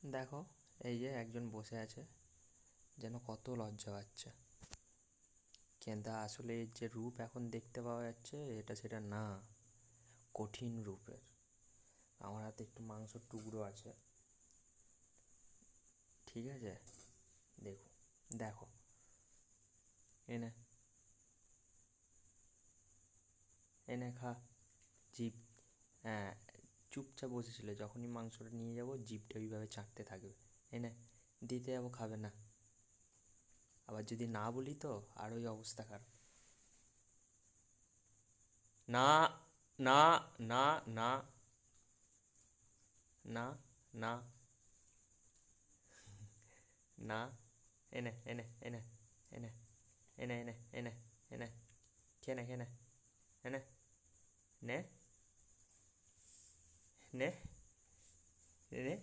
দেখো, এই যে একজন বসে আছে, যেন কত লজ্জা পাচ্ছে, কিন্তু আসলে এর যে রূপ এখন দেখতে পাওয়া যাচ্ছে এটা সেটা না, কঠিন রূপের। আমার হাতে একটু মাংসর টুকরো আছে, ঠিক আছে? দেখো, দেখো, এনে এনে খা। জিভ, হ্যাঁ, চুপচাপ বসেছিল, যখনই মাংসটা নিয়ে যাব জিভটা ওইভাবে চাটতে থাকবে। এনে দিতে যাবো, খাবে না। আবার যদি না বলি তো আর ওই অবস্থা খারাপ। না, না, না, না, না, না, না, এনে এনে এনে এনে এনে এনে এনে এনে খেয়ে নে, খেয়ে নে, এনে নে, নে, নে,